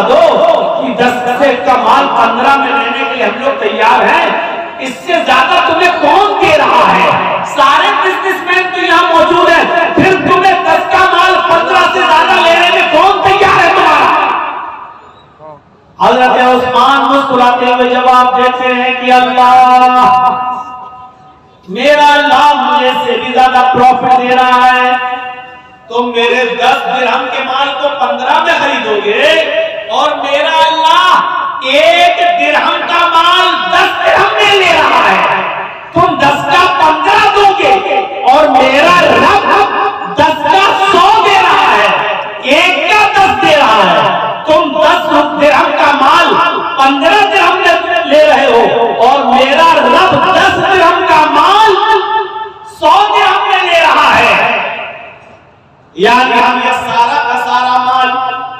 दो कि 10 से कमाल 15 में लेने के लिए हम लोग तैयार हैं, इससे ज्यादा तुम्हें कौन दे रहा है? सारे बिजनेसमैन तो यहाँ मौजूद है, फिर तुम्हें 10 का माल 15 से ज्यादा लेने में कौन तैयार है तुम्हारा? हजरत उस्मान मुस्कुराते हुए जवाब देते हैं कि अल्लाह, मेरा अल्लाह मुझे से भी ज्यादा प्रॉफिट दे रहा है, तुम मेरे 10 दिरहम के माल को 15 में खरीदोगे और मेरा अल्लाह 1 दिरहम का माल 10 दिरहम में ले रहा है। तुम 10 का 15 दोगे और मेरा रब 10 का 100 दे रहा है, 1 का 10 दे रहा है। तुम 10 दिरहम का माल 15 दिरहम में ले रहे हो और मेरा रब 10 दिरहम का माल 100 दिरहम में ले रहा है। यानी हम ये सारा का सारा माल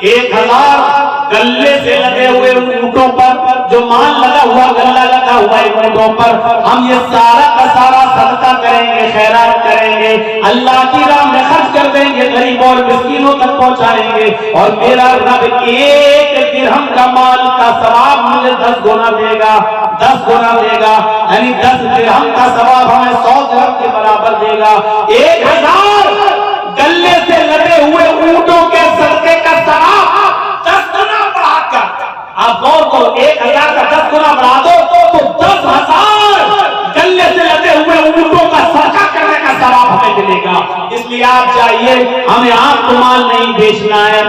1000 गल्ले से लगे हुए ऊँटों पर, जो माल लगा हुआ गल्ला लगा हुआ ऊँटों पर, हम ये सारा का सारा सदका करेंगे, खैरात करेंगे, अल्लाह की राह में खर्च कर देंगे, गरीब और मिस्कीनों तक पहुंचाएंगे और मेरा रब 1 दिरहम का माल का सवाब मुझे 10 गुना देगा, 10 गुना देगा। यानी 10 दिरहम का सवाब हमें 100 दिरहम के बराबर देगा। 1000 गल्ले से लगे हुए ऊँटों के सदके का सवाब 10 गुना बढ़ाकर, आप गौर करो, 1000 का 10 गुना बढ़ा दो तो 10,000 गल्ले से लगे हुए ऊँटों का सदका करने का सवाब हमें मिलेगा। इसलिए आप जाइए, हमें आपको माल नहीं बेचना है।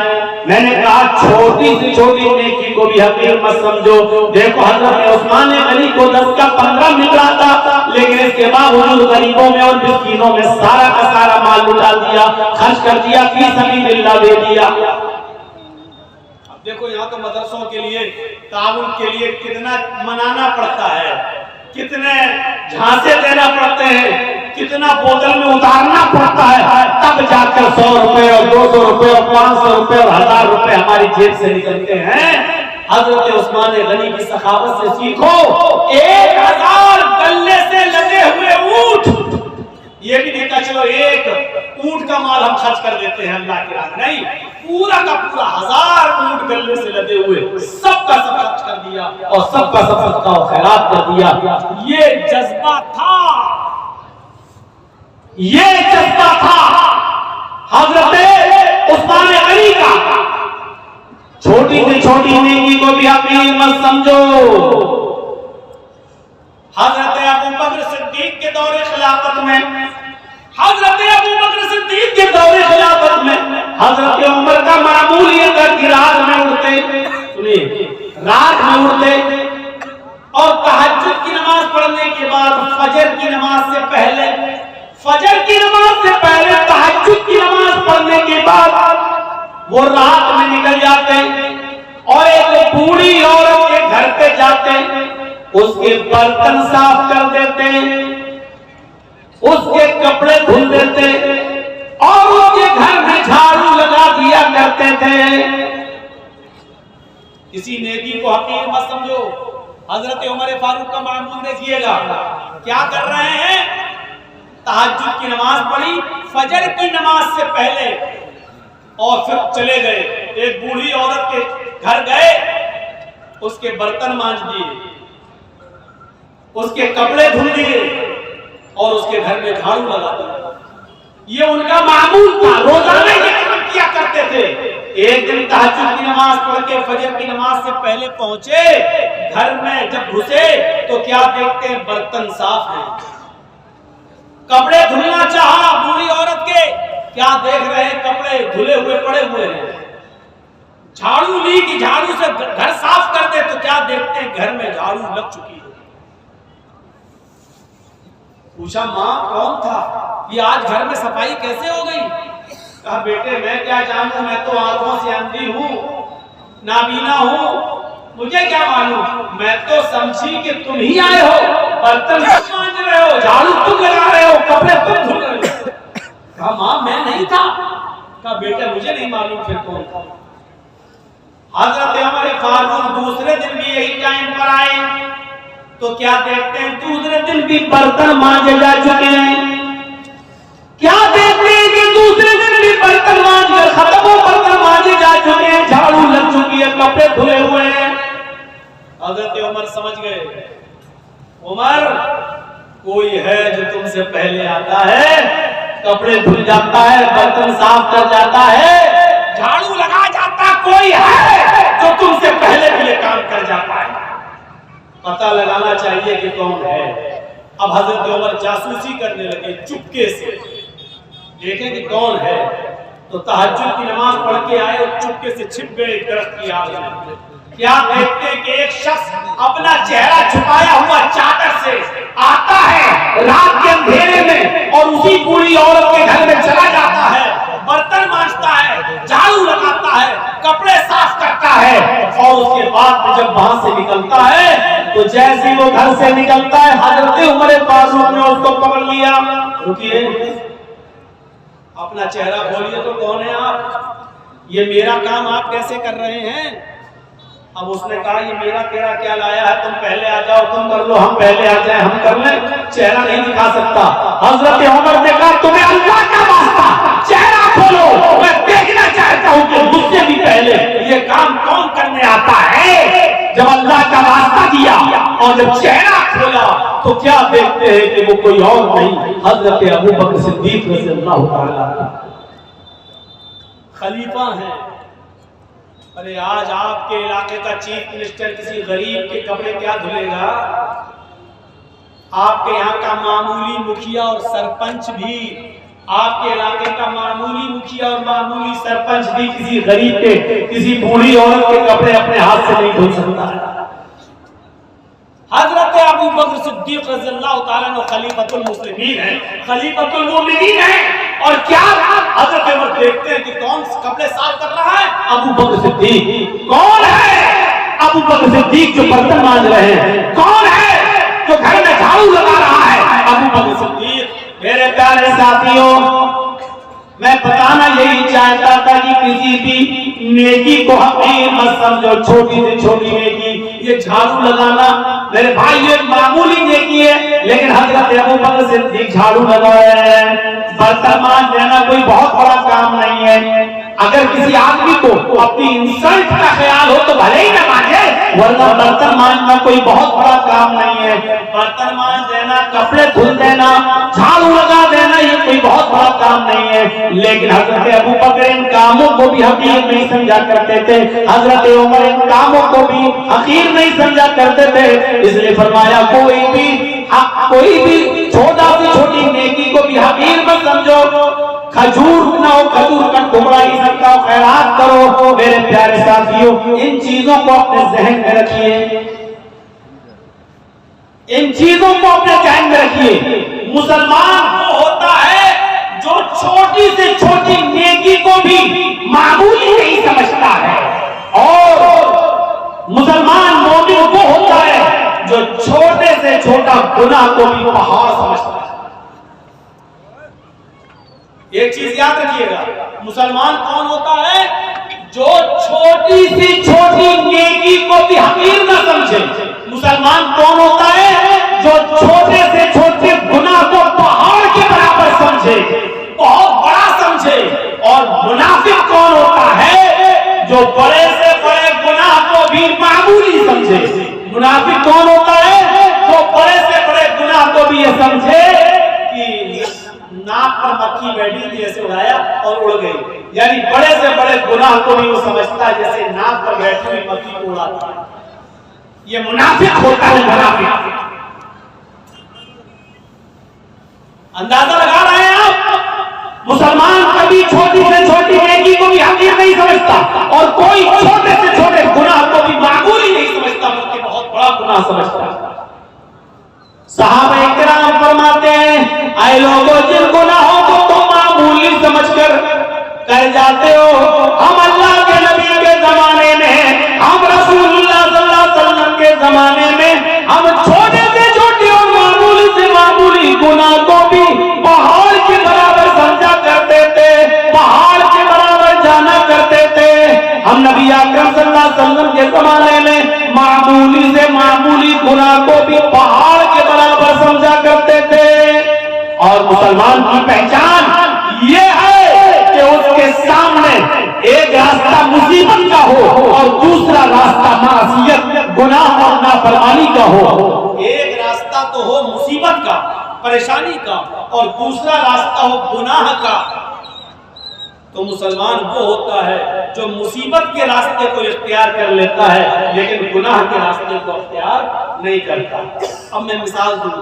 मैंने कहा छोटी से छोटी नेकी को भी हकीर मत समझो। देखो हजरत उस्मान गनी को 10 का 15 मिल रहा था, लेकिन इसके बावजूद गरीबों में और मिस्कीनों में सारा का सारा माल लुटा दिया, खर्च कर दिया, फी सबीलिल्लाह दे दिया। अब देखो यहाँ तो मदरसों के लिए, ताउन के लिए कितना मनाना पड़ता है, कितने झांसे देना पड़ते हैं, कितना बोतल में उतारना पड़ता है, तब जाकर 100 रुपए और 200 रुपए और 500 रुपए और 1000 रुपए हमारी जेब से निकलते हैं। हजरत उस्मान गनी की सखावत से सीखो। 1000 गल्ले से लगे हुए ऊँट, ये भी नहीं कहा चलो 1 ऊँट का माल हम खर्च कर देते हैं अल्लाह के राह, नहीं, पूरा का पूरा 1000 ऊँट गल्ले से लगे हुए सबका सब खर्च कर दिया और सबका सब सदका और खैरात कर दिया। ये जज्बा था, ये जज्बा था हजरत उस्मान गनी का। छोटी से छोटी नेकी को भी हकीर मत समझो। हजरत अबू बकर सिद्दीक के दौरे खिलाफत में, हजरत अबू बकर सिद्दीक के दौरे खिलाफत में हजरत उमर का मामूल ये था कि रात में उठते, सुनिए, रात में उठते और तहज्जुद की नमाज पढ़ने के बाद फजर की नमाज से पहले, फजर की नमाज से पहले तहज्जुद की नमाज पढ़ने के बाद वो रात में निकल जाते और एक बूढ़ी औरत के घर पे जाते, उसके बर्तन साफ कर देते, उसके कपड़े धुल देते और उसके घर में झाड़ू लगा दिया करते थे। इसी नेकी को हकीर मत समझो। हजरत उमर फारूक का मामूल देखिएगा, क्या कर रहे हैं? तहज्जुद की नमाज पढ़ी, फजर की नमाज से पहले, और फिर चले गए, एक बूढ़ी औरत के घर गए, उसके बर्तन मांज दिए, उसके कपड़े धुल दिए और उसके घर में झाड़ू लगा दिया। ये उनका मामूल था, रोजाना ये काम किया करते थे। एक दिन तहज्जुद की नमाज पढ़ के फजर की नमाज से पहले पहुंचे, घर में जब घुसे तो क्या देखते हैं? बर्तन साफ हैं। कपड़े धुलना चाहा बूढ़ी औरत के, क्या देख रहे हैं? कपड़े धुले हुए पड़े हुए हैं। झाड़ू ली कि झाड़ू से घर साफ कर दे, तो क्या देखते हैं? घर में झाड़ू लग चुकी है। पूछा माँ कौन था ये, आज घर में सफाई कैसे हो गई? कहा बेटे मैं क्या जानूं, मैं तो आंखों से अंधी हूँ, नाबीना हूँ, मुझे क्या मालूम, मैं तो समझी कि तुम ही आए हो, बर्तन तुम मांज रहे हो, झाड़ू तुम लगा रहे हो, कपड़े तुम धुल रहे हो। कहा माँ मैं नहीं था। कहा बेटा मुझे नहीं मालूम फिर कौन था। हजरत उमर फारूक दूसरे दिन भी यही टाइम पर आए, तो क्या देखते हैं? दूसरे दिन भी बर्तन मांजे जा चुके हैं। क्या देखते हैं कि दूसरे दिन भी बर्तन मांज कर खत्म हो, बर्तन मांजे जा चुके हैं, झाड़ू लग चुकी है, कपड़े से पहले आता है, कपड़े धुल जाता है, बर्तन साफ कर जाता है, झाड़ू लगा जाता, कोई है जो तुमसे पहले भी ये काम कर जाता है। पता लगाना चाहिए कि कौन है। अब हजरत उमर जासूसी करने लगे, चुपके से देखें कि कौन है। तो तहज्जुद की नमाज पढ़ के आए और चुपके से छिप गए दरख्त की आड़ में। क्या देखते कि एक शख्स अपना चेहरा छुपाया हुआ चादर से आता है रात के अंधेरे में और उसी बूढ़ी औरत के घर में चला जाता है, बर्तन मांजता है, झाड़ू लगाता है, कपड़े साफ करता है, और उसके बाद जब वहां से निकलता है तो जैसे ही वो घर से निकलता है, हजरत उमर फारूक ने उसको पकड़ लिया। रुकिए, अपना चेहरा खोलिए तो कौन है आप? ये मेरा काम आप कैसे कर रहे हैं? अब उसने कहा ये मेरा तेरा क्या लाया है, तुम पहले आ जाओ, तुम कर लो, हम पहले आ जाए, हम कर लें, चेहरा नहीं दिखा सकता। हजरत उमर ने कहा तुम्हें अल्लाह का वास्ता चेहरा खोलो, मैं देखना चाहता हूं कि मुझसे भी पहले ये काम कौन करने आता है। जब अल्लाह का वास्ता दिया और जब चेहरा खोला तो क्या देखते हैं कि वो कोई और नहीं, हजरत अबू बकर सिद्दीक रज़ियल्लाहु ताला खलीफा हैं। अरे आज आपके इलाके का चीफ मिनिस्टर किसी गरीब के कपड़े क्या धुलेगा? आपके यहाँ का मामूली मुखिया और सरपंच भी, आपके इलाके का मामूली मुखिया और मामूली सरपंच भी किसी गरीब के, किसी बूढ़ी औरत के कपड़े अपने हाथ से नहीं धुल सकता है। हजरत अबू बकर सिद्दीक रज़ियल्लाहु ताला अन्हु खलीफतुल मुस्लिमीन हैं, खलीफतुल मोमिनीन हैं। और क्या हजरत उमर देखते हैं कि कौन कपड़े साफ कर रहा है? अबू बकर सिद्दीक। कौन है अबू बकर सिद्दीक जो बर्तन मांज रहे हैं? कौन है जो घर में झाड़ू लगा रहा है? अबू बकर सिद्दीक। मेरे प्यारे साथियों, मैं बताना यही चाहता था कि किसी भी नेकी को हकीर मत समझो, छोटी से छोटी नेकी, ये झाड़ू लगाना मेरे भाई ये मामूली नेकी है, लेकिन हजरत अबू बकर सिद्दीक झाड़ू लगा रहे हैं। बर्तन मांज देना कोई बहुत बड़ा काम नहीं है। अगर किसी आदमी को अपनी इंसल्ट का ख्याल हो तो भले ही न मांजे, वरना बर्तन मांजना कोई बहुत बड़ा काम नहीं है। बर्तन मांज देना, कपड़े धुल देना, झाड़ू लगा देना, ये कोई बहुत बड़ा काम नहीं है। लेकिन हजरत अबू बकर इन कामों को भी हकीर नहीं समझा करते थे, हजरत उमर इन कामों को भी हकीर नहीं समझा करते थे। इसलिए फरमाया कोई भी छोटा से छोटी नेकी को भी हकीर मत समझो। खजूर ना हो, खजूर का टुकड़ा ही सकता हो, खैरात करो। मेरे प्यारे साथियों, इन चीजों को अपने जहन में रखिए, इन चीजों को अपने जहन में रखिए। मुसलमान वो होता है जो छोटी से छोटी नेकी को भी मामूली नहीं समझता है, और मुसलमान मोमिन वो होता है जो छोटे से छोटा गुनाह को भी पहाड़ समझता है। एक चीज याद रखिएगा, मुसलमान कौन होता है? जो छोटी सी छोटी नेकी को भी हकीर न समझे। मुसलमान कौन होता है? जो छोटे से छोटे गुनाह को पहाड़ के बराबर समझे, बहुत बड़ा समझे। और मुनाफिक कौन होता है? जो बड़े से बड़े गुनाह को भी मामूली समझे। मुनाफिक कौन होता है? जो बड़े से बड़े गुनाह को भी ये समझे कि नाक पर मक्खी बैठी थी, ऐसे उड़ाया और उड़ गई। यानी बड़े से बड़े गुनाह को भी वो समझता है जैसे नाक पर बैठी हुई मक्खी को उड़ाता है। ये मुनाफिक होता है, मुनाफिक। अंदाजा लगा रहे हैं आप? मुसलमान कभी छोटी से छोटी नेकी को भी हकीर नहीं समझता, और कोई छोटे से छोटे गुनाह को भी मामूली नहीं समझता, बल्कि बहुत बड़ा गुनाह समझता है। सहाबा इकराम फरमाते हैं, ऐ लोगों, जिन गुनाहों को तुम मामूली समझकर कर जाते हो, हम अल्लाह के नबी के जमाने में, हम रसूलुल्लाह सल्लल्लाहु अलैहि वसल्लम के जमाने में, हम छोटे से छोटे और मामूली से मामूली गुनाह को भी पहाड़ के बराबर समझा करते थे, पहाड़ के बराबर जाना करते थे। हम नबी अकरम सल्लल्लाहु अलैहि वसल्लम के जमाने में मामूली से मामूली गुनाह को भी पहाड़ के बराबर समझा करते थे। और मुसलमान की पहचान ये है कि उसके सामने एक रास्ता मुसीबत का हो और दूसरा रास्ता मासियत, गुनाह और नाफरमानी का हो। एक रास्ता तो हो मुसीबत का परेशानी का और दूसरा रास्ता हो गुनाह का, तो मुसलमान वो होता है जो मुसीबत के रास्ते को इख्तियार कर लेता है लेकिन गुनाह के रास्ते को इख्तियार नहीं करता। अब मैं मिसाल दूंगा,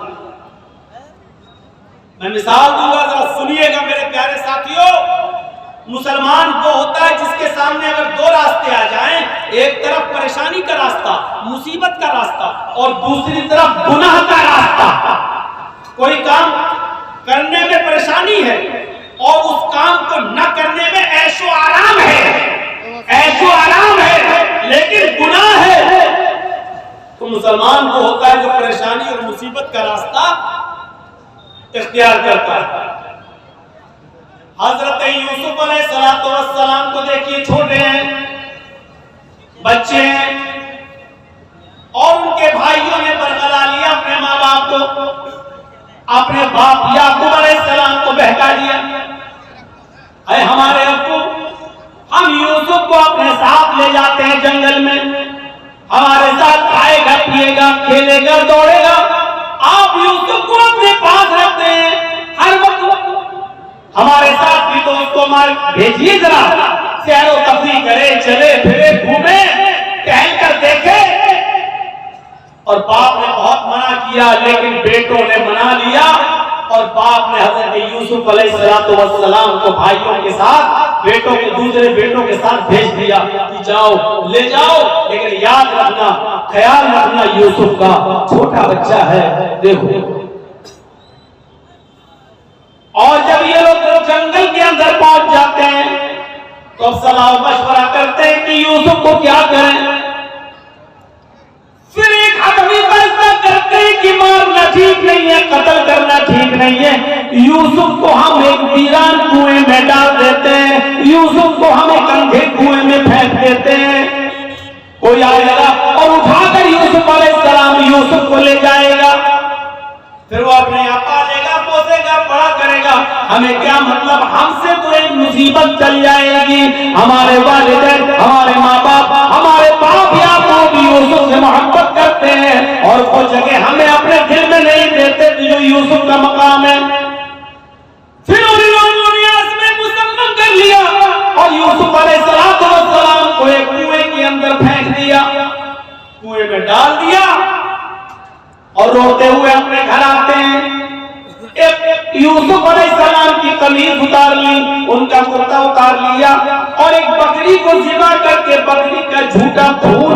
जरा सुनिएगा मेरे प्यारे साथियों। मुसलमान वो होता है जिसके सामने अगर दो रास्ते आ जाएं, एक तरफ परेशानी का रास्ता, मुसीबत का रास्ता और दूसरी तरफ गुनाह का रास्ता। कोई काम करने में परेशानी है और उस काम को न करने में ऐशो आराम है लेकिन गुनाह है, तो मुसलमान वो होता है जो परेशानी और मुसीबत का रास्ता इख्तियार करता है। हजरत यूसुफ अलैहिस्सलाम को देखिए, छोटे हैं, बच्चे हैं और उनके भाइयों ने बरगला लिया अपने माँ बाप को, अपने बाप याकूब अलैहिस्सलाम को बहका दिया। अरे हमारे अब्बू, हम यूसुफ को अपने साथ ले जाते हैं जंगल में, हमारे साथ खाएगा पिएगा खेलेगा दौड़ेगा, आप यूसुफ को अपने पास रखते हैं हर वक्त, हमारे साथ भी तो उसको भेजिए, जरा सैरो तफरीह करे, चले फिरे, घूमे, टहल कर देखे। और बाप ने बहुत मना किया लेकिन बेटों ने मना लिया और बाप ने हजरत यूसुफ अलैहिस्सलाम को भाइयों के साथ, बेटों के दूसरे बेटों के साथ भेज दिया कि जाओ ले जाओ, लेकिन याद रखना, ख्याल रखना यूसुफ का, छोटा बच्चा है, देखो। और जब ये लोग जंगल के अंदर पहुंच जाते हैं तो सलाह मशवरा करते हैं कि यूसुफ को क्या करें। फिर एक आदमी फैसला करते हैं कि मारना ठीक नहीं है, कत्ल करना ठीक नहीं है, यूसुफ को हम एक वीरान कुएं में डाल देते हैं, यूसुफ को हम एक अंधे कुएं में फेंक देते हैं, कोई आएगा और उठाकर यूसुफ अलैहिस्सलाम यूसुफ को ले जाएगा, फिर वो अपने आप पालेगा पोसेगा बड़ा करेगा, हमें क्या मतलब, हमसे तो एक मुसीबत चल जाएगी। हमारे वालिदैन, हमारे माँ बाप, हमारे बाप याकूब यूसुफ से मोहब्बत करते हैं और वो जगह हमें अपने दिल में नहीं देते जो यूसुफ का मकाम है। फिर उन्होंने इसमें मुसम्मम कर लिया और यूसुफ अलैहिस्सलाम को एक कुएं के अंदर फेंक दिया, कुएं में डाल दिया और रोते हुए अपने घर आते हैं। एक यूसुफ अलैहिस्सलाम की कमीज उतार ली, उनका कुर्ता उतार लिया और एक बकरी को ज़िबा करके बकरी का झूठा खून,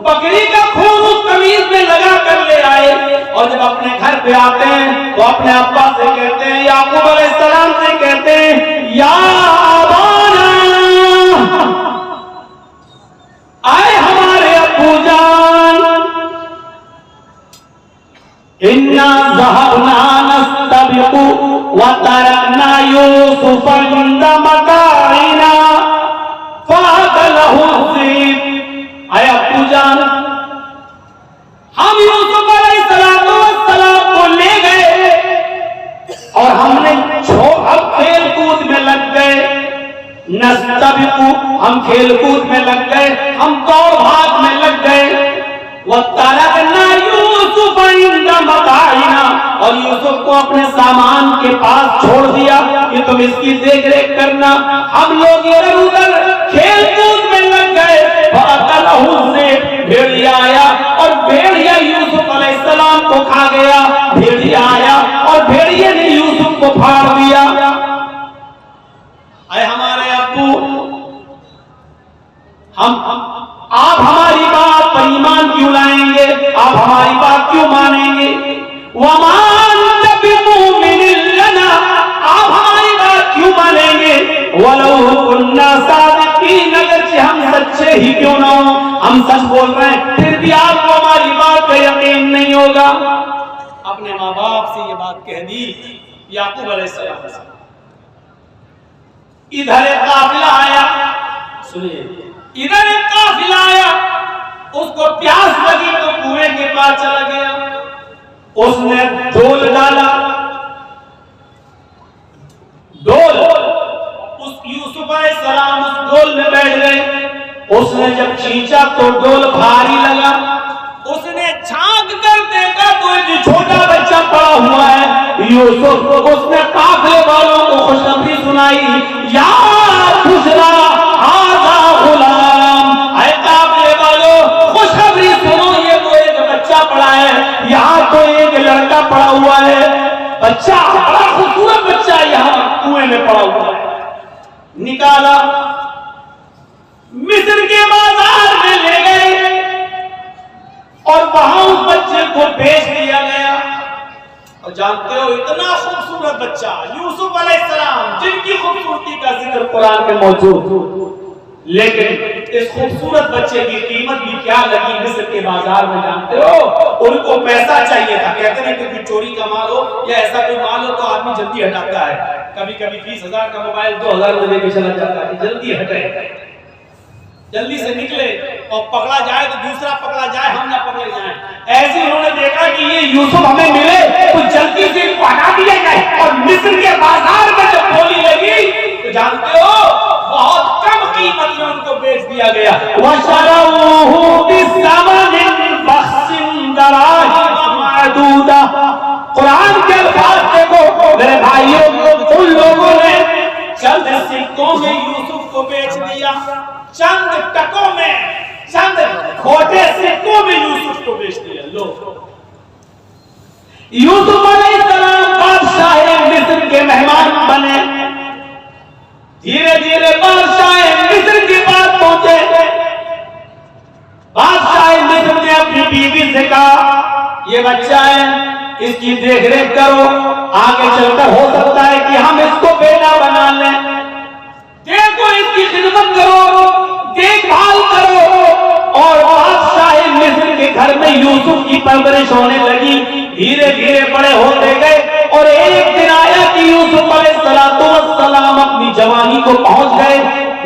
बकरी का खून उस कमीज में लगा कर ले आए और जब अपने घर पे आते हैं तो अपने अब्बा से कहते हैं, याकूब अलैहिस्सलाम से कहते हैं, या अबाना, आए हमारे अब्बू जान, इन्ना ज़हबना नस्तबिकु व तरकना यूसुफ इंद मताइना फअकलहु ज़ीब। आए अब्बू जान, हम यूसुफ अलैहिस्सलाम को ले गए और हमने अब खेल कूद में लग गए, नस्तबिकु, हम खेल कूद में लग गए, हम दौड़ भाग में लग गए, व तरकना यूसुफ इंद मताइना, और यूसुफ को अपने सामान के पास छोड़ दिया कि तुम इसकी देख रेख करना। हम लोग इधर उधर खेल कूद में लग गए, भेड़िया आया और भेड़िया यूसुफ अलैहिस्सलाम को खा गया, भेड़िया आया और भेड़िए ने यूसुफ को फाड़ दिया। अरे हमारे अब्बू, आप हमारी बात पर ईमान क्यों लाएंगे, आप हमारी बात क्यों मानेंगे, वमान बिमुमिनिन लना, आप हमारी बात क्यों मानेंगे, वलौ कुन्ना सादिकीन, अगरचे हम सच्चे ही क्यों ना हो, हम सच बोल रहे हैं फिर भी आपको हमारी बात का यकीन नहीं होगा। अपने माँ बाप से ये बात कह दी याकूब अलैहिस्सलाम से। इधर एक काफिला आया, सुनिए, इधर एक काफिला आया, उसको प्यास लगी तो कुएं के पास चला गया, उसने डोल डाला, डोल, उस यूसुफ अलैहिस्सलाम उस डोल में बैठ गए, उसने जब खींचा तो डोल भारी लगा, उसने झांक कर देखा तो जो छोटा बच्चा पड़ा हुआ है यूसुफ उसने काफिले वालों को खुशखबरी सुनाई, या बुशरा हाज़ा गुलाम, ऐ काफिले वालों खुशखबरी सुनो, ये तो एक बच्चा पड़ा है, यहाँ तो एक लड़का पड़ा हुआ है, बच्चा बड़ा खूबसूरत बच्चा यहाँ कुएं में पड़ा हुआ है। निकाला, मिस्र के बाजार में ले गए और वहां उस बच्चे को बेच दिया गया। और जानते हो इतना खूबसूरत बच्चा यूसुफ अलैहिस्सलाम, जिनकी खूबसूरती का जिक्र कुरान में मौजूद, लेकिन इस खूबसूरत बच्चे की कीमत भी क्या लगी मिस्र के बाजार में, जानते हो? उनको पैसा चाहिए था। कहते हैं कि कोई चोरी का माल हो या ऐसा कोई माल हो तो आदमी जल्दी हटाता है। कभी कभी 20,000 का मोबाइल 2,000 में लेके चला जाता है, जल्दी हटे, जल्दी से निकले और पकड़ा जाए तो दूसरा पकड़ा जाए, हम ना पकड़े जाए। ऐसे उन्होंने देखा कि ये यूसुफ हमें मिले तो जल्दी से इनको हटा दिया जाए। और मिस्र के बाजार में जब बोली लगी तो जानते हो बहुत कम कीमत में उनको बेच दिया गया। वशरऊहु बिसमनिन बख्सिन दराहिम मअदूदा। कुरान के अल्फाज देखो मेरे भाइयों, उन लोगों ने चंद सिक्कों में यूसुफ को बेच दिया, चंद टकों में, चंद खोटे सिक्कों में यूसुफ को बेच दिया। लो, यूसुफ अलैहिस्सलाम बादशाह मिस्र के मेहमान बने। धीरे धीरे बादशाह मिस्र के पास पहुंचे। बादशाह मिस्र ने अपनी बीवी से कहा, ये बच्चा है, इसकी देखरेख करो, आगे चलकर हो सकता है कि हम इसको बेटा बना लें। देखो, इसकी खिदमत करो, देखभाल करो। और बादशाह मिस्र के घर में यूसुफ की परवरिश होने लगी। धीरे धीरे बड़े होते गए और एक दिन आया कि यूसुफ अलैहिस्सलाम अपनी जवानी को पहुंच गए।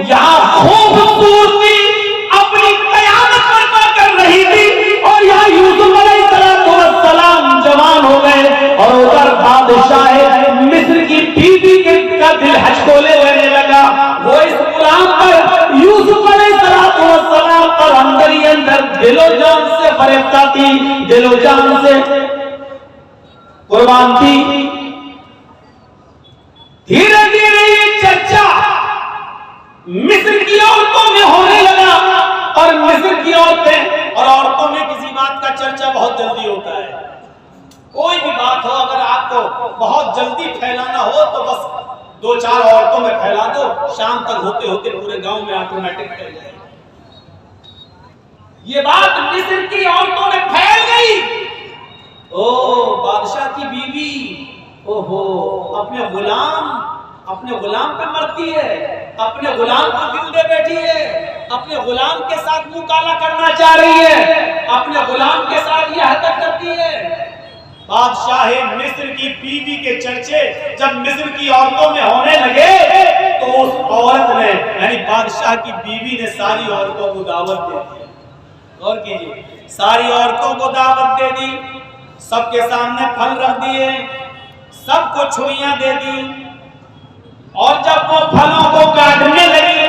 यहाँ खूबसूरती अपनी कयामत बर्पा कर रही थी और यहाँ यूसुफ अलैहिस्सलाम जवान हो गए। और उधर बादशाह मिस्र की बीवी का दिल हचकोले लेने लगा। वो इस गुलाम पर, यूसुफ अलैहिस्सलाम पर अंदर ही अंदर दिलो जान से फरेबता थी, दिलो जान से कुर्बान थी। धीरे धीरे ये चर्चा मिस्र की औरतों में होने लगा। और मिस्र की औरतें और औरतों में किसी बात का चर्चा बहुत जल्दी होता है। कोई भी बात हो, अगर आपको बहुत जल्दी फैलाना हो तो बस 2-4 औरतों में फैला दो, शाम तक होते होते पूरे गांव में ऑटोमेटिक फैल जाएगी। ये बात मिस्र की औरतों में फैल गई। ओ बादशाह की बीवी, ओहो, अपने गुलाम पे मरती है, अपने गुलाम को दिल दे बैठी है, अपने गुलाम के साथ मुंह काला करना चाह रही है, अपने गुलाम के साथ ये हरकत करती है। बादशाह मिस्र की बीवी के चर्चे जब मिस्र की औरतों में होने लगे तो उस औरत ने, यानी बादशाह की बीवी ने सारी औरतों को दावत दे दी। गौर कीजिए, सारी औरतों को दावत दे दी, सबके सामने फल रख दिए, सबको छुरियां दे दी। और जब वो फलों को काटने लगी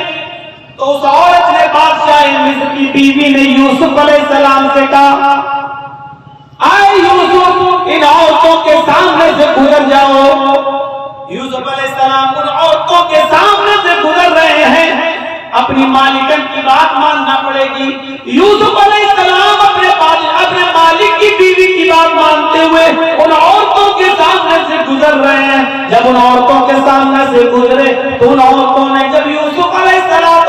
तो उस औरत ने, बादशाह मिस्र की बीवी ने यूसुफ अलैहिस्सलाम से कहा, आए यूसुफ, इन औरतों के सामने से गुजर जाओ। यूसुफ अलैहिस्सलाम उन औरतों के सामने से गुजर रहे हैं, अपनी मालिकन की बात मानना पड़ेगी। यूसुफ अलैहिस्सलाम अपने मालिक की बीवी की बात मानते हुए उन औरतों के सामने से गुजर रहे हैं। जब उन औरतों के सामने से गुजरे तो उन औरतों ने जब यूसुफ अलैहिस्सलाम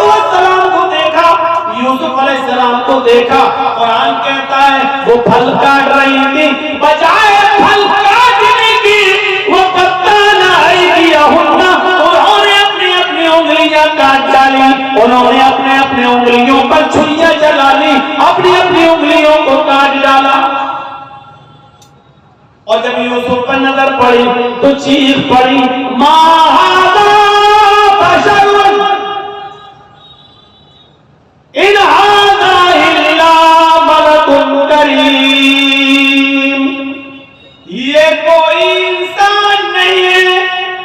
को देखा, कुरान कहता है वो फल काट रही थी, बजाय फल काटने की वो उन्होंने अपनी अपनी उंगलियां काट डाली, उन्होंने अपने अपने उंगलियों पर छुरियां चला ली, अपनी अपनी उंगलियों को काट डाला। और जब यूसुफ पर नजर पड़ी तो चीख पड़ी, मा हाज़ा बशरुन इन हाज़ा इल्ला मलकुन करीम। ये कोई इंसान नहीं है,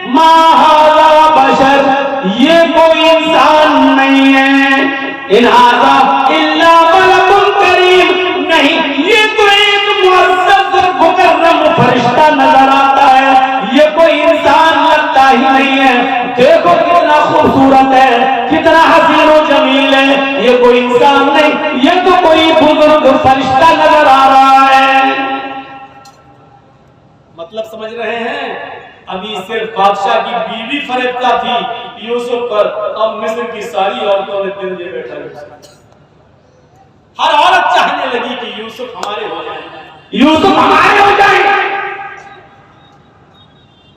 मा हाज़ा बशर, ये कोई इंसान नहीं है, इन हाज़ा इल्ला मलकुन करीम, नहीं, ये तो एक मुअज़्ज़ज़ और मुकर्रम फरिश्ता नजर आता है। खूबसूरत है, कितना हसीन और जमील है, ये कोई इंसान नहीं, ये तो कोई बुजुर्ग फरिश्ता नजर आ रहा है। मतलब समझ रहे हैं? अभी सिर्फ बादशाह की बीवी फरेबता थी यूसुफ पर, अब मिस्र की सारी औरतों ने दिल में बैठा है। हर औरत चाहने लगी कि यूसुफ हमारे हो जाए, यूसुफ हमारे हो जाए।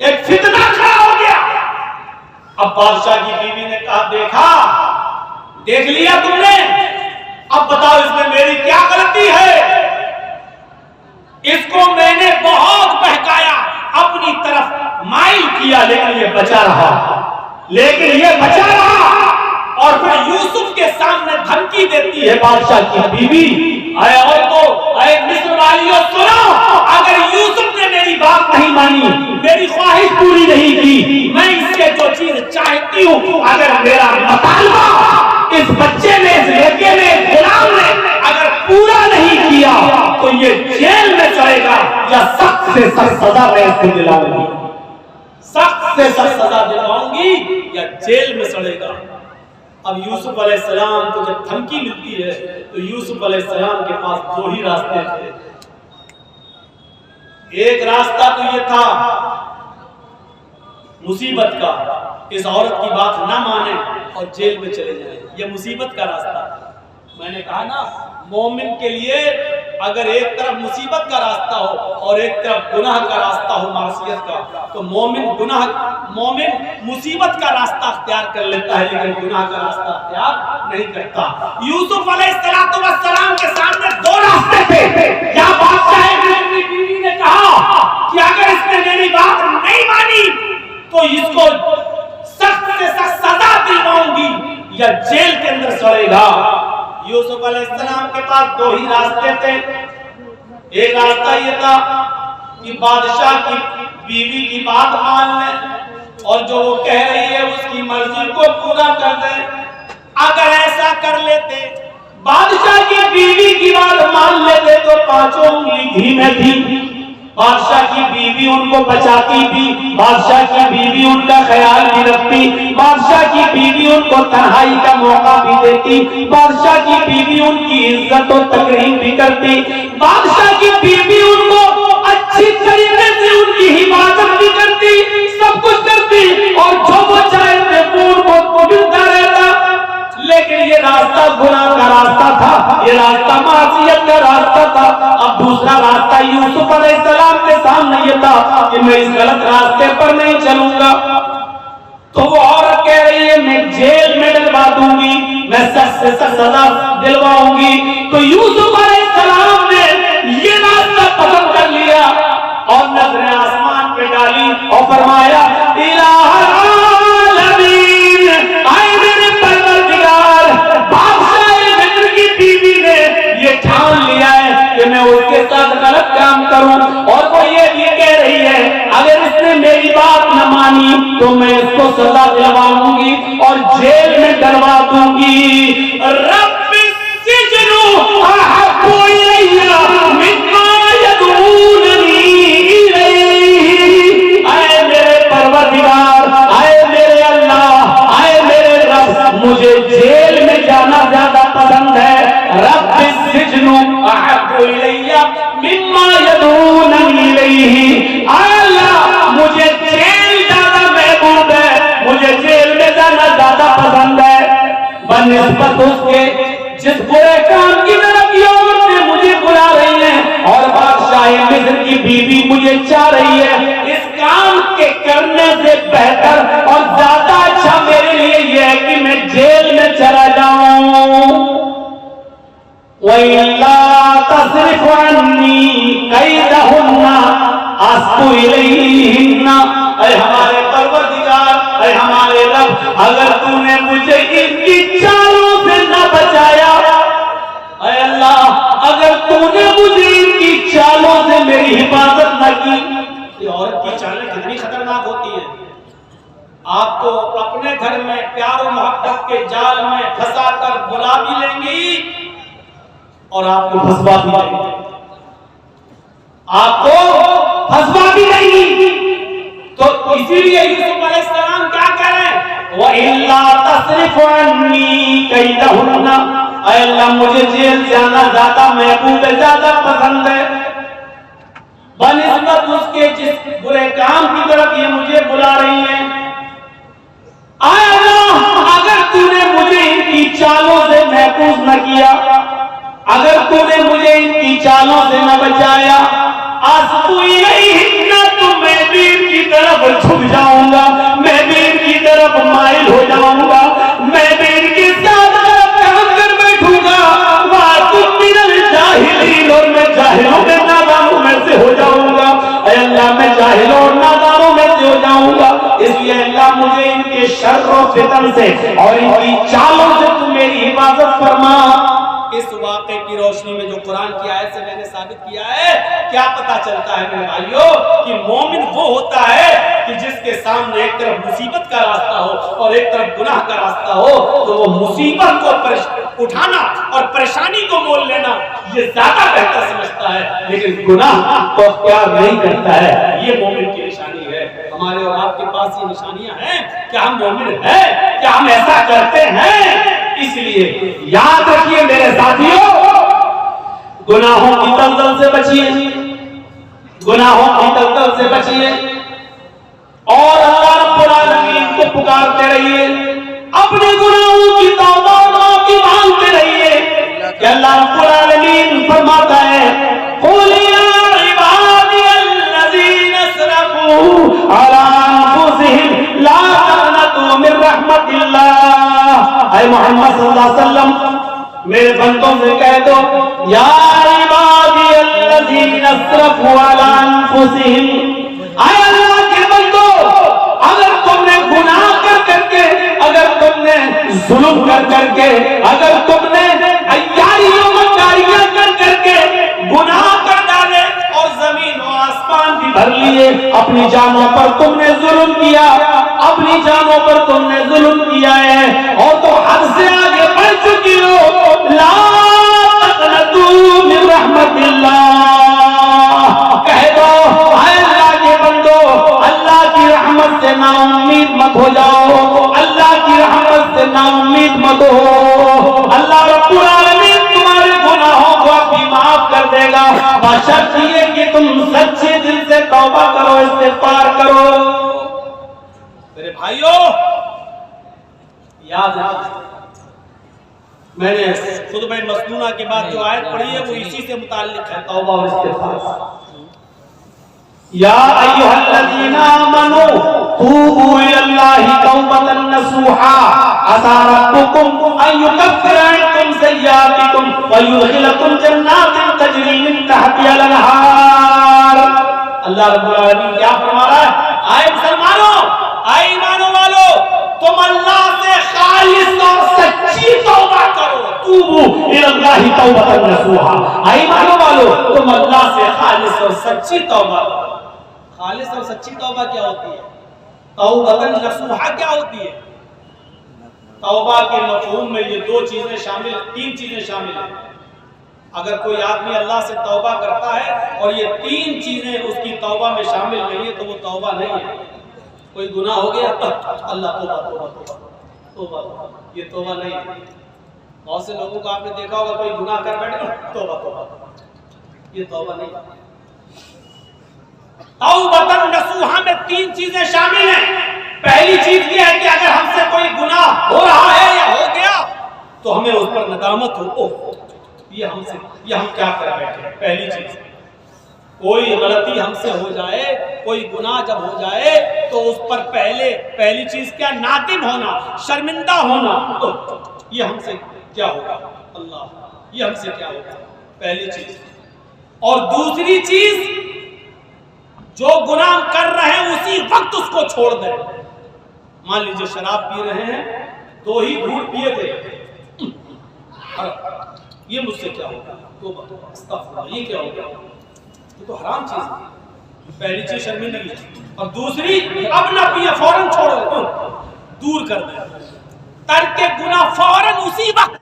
एक फितना खड़ा हो गया। अब बादशाह की बीवी ने कहा, देखा, देख लिया तुमने, अब बताओ इसमें मेरी क्या गलती है? इसको मैंने बहुत बहकाया, अपनी तरफ माइल किया, लेकिन ये बचा रहा, लेकिन ये बचा रहा। और फिर यूसुफ के सामने धमकी देती है बादशाह की बीवी, और तो मिस्र वालियों सुनो, अगर यूसुफ ने मेरी बात नहीं मानी, मेरी ख्वाहिश पूरी नहीं की, मैं इससे जो चीज चाहती हूँ, अगर मेरा मुतालबा इस बच्चे ने, इस लड़के ने, गुलाम ने अगर पूरा नहीं किया तो ये जेल में चलेगा, या सख्त से सख्त सजा मैं इसको दिलाऊंगी, सख्त से सख्त सजा दिलाऊंगी, या जेल में चलेगा। अब यूसुफ अलैहिस्सलाम को जब धमकी मिलती है तो यूसुफ अलैहिस्सलाम के पास दो ही रास्ते थे। एक रास्ता तो ये था मुसीबत का, इस औरत की बात ना माने और जेल में चले जाए, ये मुसीबत का रास्ता। मैंने कहा ना, मोमिन के लिए अगर एक तरफ मुसीबत का रास्ता हो और एक तरफ गुनाह का रास्ता हो, मासियत का, तो मोमिन मुसीबत का रास्ता अख्तियार कर लेता है, लेकिन गुनाह का रास्ता अख्तियार नहीं करता। यूसुफ अलैहिस्सलाम के सामने दो रास्ते थे। क्या बादशाह की बीवी ने कहा कि अगर इसने मेरी बात नहीं मानी तो इसको सख्त से सख्त सजा दिलवाऊंगी, या जेल के अंदर सड़ेगा। यूसुफ अलैहिस्सलाम के पास दो ही रास्ते थे। एक रास्ता ये था कि बादशाह की बीवी की बात मान ले और जो वो कह रही है उसकी मर्जी को पूरा कर दे। अगर ऐसा कर लेते, बादशाह की बीवी की बात मान लेते, तो पांचों उंगली घी में थी। बादशाह की बीवी उनको बचाती भी, बादशाह की बीवी उनका ख्याल भी रखती, बादशाह की बीवी उनको तन्हाई का मौका भी देती, बादशाह की बीवी उनकी इज्जत और तकरीम भी करती, बादशाह की बीवी उनको अच्छी तरीके से उनकी हिफाजत भी करती, सब कुछ करती, और जो वो चाहते वो उनको मिलता रहता। लेकिन ये रास्ता गुनाह का रास्ता था, ये रास्ता मासियत का रास्ता था। अब दूसरा रास्ता यूसुफ अलैहिस्सलाम के सामने ये था कि मैं इस गलत रास्ते पर नहीं चलूंगा। तो वो औरत कह रही है मैं जेल में डलवा दूंगी, मैं सख्त से सख्त सजा दिलवाऊंगी। तो यूसुफ अलैहिस्सलाम ने ये रास्ता पसंद कर लिया और नजरें आसमान पे डाली और फरमाया, मैं उसके साथ गलत काम करूं, और वो ये भी कह रही है अगर इसने मेरी बात न मानी तो मैं इसको सजा दिलवाऊंगी और जेल में डलवा दूंगी। रब्बी सिजनु अहब्बु इलैया मिम्मा यदऊननी इलैहि। आए मेरे परवरदिगार, आए मेरे अल्लाह, आए मेरे रब, मुझे जेल में जाना ज्यादा पसंद है। रब्बी सिजनु अहब्बु इलैया मिम्मा यदऊननी इलैहि। अल्लाह, मुझे जेल ज्यादा महबूब है, मुझे जेल में जाना ज्यादा पसंद है बनिस्बत उसके जिस बुरे काम की तरफ ये औरतें मुझे बुला रही हैं और बादशाह मिस्र की बीवी मुझे चाह रही है। इस काम के करने से बेहतर और ज्यादा अच्छा मेरे लिए यह है कि मैं जेल में चला जाऊं। वइल्ला तस्रिफ अन्नी कैदहुन्ना अस्तु इलैहिन्ना। ऐ हमारे परवरदिगार, ऐ हमारे रब, अगर तूने मुझे इनकी चालों से न बचाया, ऐ अल्लाह, अगर तूने मुझे इनकी चालों से मेरी हिफाजत न की। ये औरत की चालें कितनी खतरनाक होती है। आपको अपने घर में प्यार और मोहब्बत के जाल में फंसाकर बुला भी लेंगी और आपको फंसवा भी देंगी, आपको फंसवा भी देंगी। तो इसीलिए यूसुफ अलैहिस्सलाम क्या करें, व इल्ला तस्रिफ अन्नी कैदहुन्ना, ऐ अल्लाह मुझे जेल जाना ज्यादा महबूब है, ज्यादा पसंद है बनिस्बत उसके जिस बुरे काम की तरफ ये मुझे बुला रही है। आय अल्लाह अगर तूने मुझे इनकी चालों से महफूज न किया, अगर तूने मुझे इनकी चालों से न बचाया, आज तू यही ना तो मैं भी इनकी तरफ झुक जाऊंगा, मैं भी इनकी तरफ माइल हो जाऊंगा, मैं भी इनके साथ काम कर बैठूंगा। वाह तुम मिनल जाहिलीन, और मैं जाहिलों में नादानों में से हो जाऊंगा। ऐ अल्लाह मैं जाहिलों और नादानों में से हो जाऊंगा। इसलिए अल्लाह मुझे इनके शर्र और फितन से और इनकी चालों से तू मेरी हिफाजत फरमा। इस वाक़े की रोशनी में जो कुरान की आयत से मैंने साबित किया है, क्या पता चलता है मेरे भाइयों कि मोमिन वो होता है कि जिसके सामने एक तरफ मुसीबत का रास्ता हो और एक तरफ गुनाह का रास्ता हो, तो वो मुसीबत को उठाना और परेशानी को मोल लेना ये ज्यादा बेहतर समझता है, लेकिन गुनाह को अख्तियार नहीं करता है। ये मोमिन की निशानी है। हमारे और आपके पास ये निशानियां हैं। क्या हम मोमिन हैं? क्या हम ऐसा करते हैं? इसलिए याद रखिए मेरे साथियों, गुनाहों की दलदल से बचिए, गुनाहों की दलदल से बचिए और अल्लाह रब्बुल आलमीन को पुकारते रहिए, अपने गुनाहों की तौबा माफी मांगते रहिए कि अल्लाह रब्बुल आलमीन फरमाता है, कुल या इबादियल्लज़ीना असरफू अला अनफुसिहिम ला तक़नतू मिन रहमतिल्लाह। ऐ मोहम्मद सल्लल्लाहु अलैहि वसल्लम मेरे बंदों से कह दो, या इबादियल्लज़ीना असरफू अला अनफुसिहिम, ऐ अल्लाह के बंदो अगर तुमने गुनाह कर करके, अगर तुमने जुल्म कर करके, अगर तुमने अय्यारियों मक्कारियां कर करके गुनाह कर डाले और जमीन और आसमान भी भर लिए, अपनी जानों पर तुमने जुल्म किया, अपनी जानों पर तुमने जुल्म किया है और तो हद से आगे बढ़ चुकी हो, ला तक़नतू मिन रहमतिल्लाह, कह दो अल्लाह के बंदो अल्लाह की रहमत से नाउम्मीद मत हो जाओ, अल्लाह की रहमत से नाउम्मीद मत हो। अल्लाह रब्बुल आलमीन तुम्हारे गुनाहों को भी माफ कर देगा, बशर्त ये कि तुम सच्चे दिल से तौबा करो, इस्तिग़फ़ार करो। मेरे भाइयों याद रखिए, मैंने खुतबा मसनूना के बाद जो आयत पढ़ी है वो इसी से मुताल्लिक है, तौबा और इस्तिग़फ़ार। या अय्युहल्लज़ीना आमनू तूबू इलल्लाहि तौबतन नसूहा असा रब्बुकुम अन युकफ्फिरा अन्कुम सय्यातिकुम व युदखिलकुम जन्नातिन तजरी मिन तहतिहल अनहार। अल्लाह रब्बुल आलमीन क्या फरमा रहा है? आए मुसलमानों, आए ईमानों वालों, तुम अल्लाह से खालिस और सच्ची तौबा करो। तूबू इलल्लाहि तौबतन नसूहा, आए ईमानों वालों तुम अल्लाह से खालिस और सच्ची तौबा करो। खालिस और सच्ची तौबा क्या होती है? तौबतन नसूहा क्या होती है? तौबा के मफ़हूम में ये दो चीजें शामिल, तीन चीजें शामिल हैं। अगर कोई आदमी अल्लाह से तौबा करता है और ये तीन चीजें उसकी तौबा में शामिल नहीं है तो वो तौबा नहीं है। कोई गुनाह हो गया अल्लाह तौबा तौबा तौबा तौबा, ये तौबा नहीं है। बहुत से लोगों को आपने देखा होगा, कोई गुनाह कर बैठे तौबा तौबा, ये तौबा नहीं है। तौबतन नसूहा में तीन चीजें शामिल हैं। पहली चीज ये है कि अगर हमसे कोई गुनाह हो रहा है या हो गया तो हमें उस पर नदामत हो, ओह ये हम क्या कर बैठे हैं। पहली चीज, कोई गलती हमसे हो जाए, कोई गुनाह जब हो जाए तो उस पर पहली चीज क्या? नादिम होना, शर्मिंदा होना। तो ये हमसे क्या होगा अल्लाह, ये हमसे क्या होगा, पहली चीज। और दूसरी चीज, जो गुनाह कर रहे हैं उसी वक्त उसको छोड़ दे। मान लीजिए शराब पी रहे हैं, 2 ही घूंट पिए थे, ये मुझसे क्या होगा, तो ये क्या होगा, ये तो हराम चीज है। पहली चीज शर्मिंदगी, और दूसरी अब ना पिए, फौरन छोड़ दो, दूर कर दे। तर्क गुनाह फौरन उसी